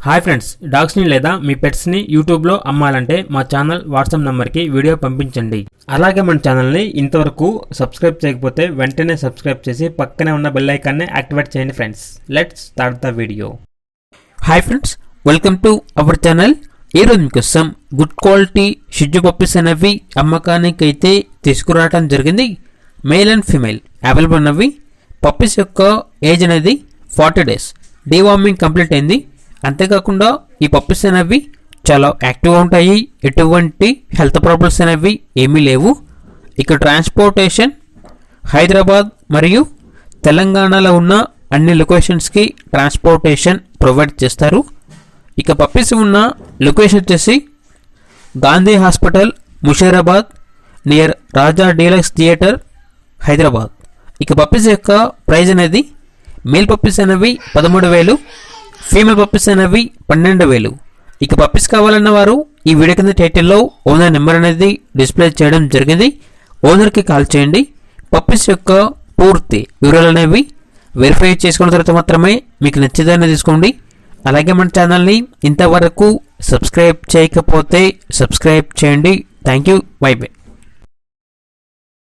Hi friends, డాగ్స్ని లేదా మీ పెట్స్ని యూట్యూబ్లో అమ్మాలంటే మా ఛానల్ వాట్సాప్ నెంబర్కి వీడియో పంపించండి. అలాగే మన ఛానల్ని ఇంతవరకు సబ్స్క్రైబ్ చేయకపోతే వెంటనే సబ్స్క్రైబ్ చేసి పక్కనే ఉన్న బెల్ ఐకాన్ని యాక్టివేట్ చేయండి friends. Let's start the video. Hi friends, welcome to our channel. ఈరోజు మీకోసం గుడ్ క్వాలిటీ షిడ్జు పప్పీస్ అనేవి అమ్మకానికి అయితే తీసుకురావడం జరిగింది. మేల్ అండ్ ఫీమేల్ అవైలబుల్ ఉన్నవి. పప్పీస్ యొక్క ఏజ్ అనేది 40 days. డీవార్మింగ్ కంప్లీట్ అయింది. అంతేకాకుండా ఈ పప్పీస్ అనేవి చాలా యాక్టివ్గా ఉంటాయి. ఎటువంటి హెల్త్ ప్రాబ్లమ్స్ అనేవి ఏమీ లేవు. ఇక ట్రాన్స్పోర్టేషన్ హైదరాబాద్ మరియు తెలంగాణలో ఉన్న అన్ని లొకేషన్స్కి ట్రాన్స్పోర్టేషన్ ప్రొవైడ్ చేస్తారు. ఇక పప్పీస్ ఉన్న లొకేషన్ వచ్చేసి గాంధీ హాస్పిటల్, ముషీరాబాద్, నియర్ రాజా డీలక్స్ థియేటర్, హైదరాబాద్. ఇక పప్పీస్ యొక్క ప్రైస్ అనేది మేల్ పప్పీస్ అనేవి 13,000, ఫీమేల్ పప్పీస్ అనేవి 12,000. ఇక పప్పీస్ కావాలన్న వారు ఈ వీడియో కింద టైటిల్లో ఓనర్ నెంబర్ అనేది డిస్ప్లే చేయడం జరిగింది. ఓనర్కి కాల్ చేయండి. పప్పీస్ యొక్క పూర్తి వివరాలు అనేవి వెరిఫై చేసుకున్న తర్వాత మాత్రమే మీకు నచ్చేదాన్ని తీసుకోండి. అలాగే మన ఛానల్ని ఇంతవరకు సబ్స్క్రైబ్ చేయకపోతే సబ్స్క్రైబ్ చేయండి. Thank you. By by.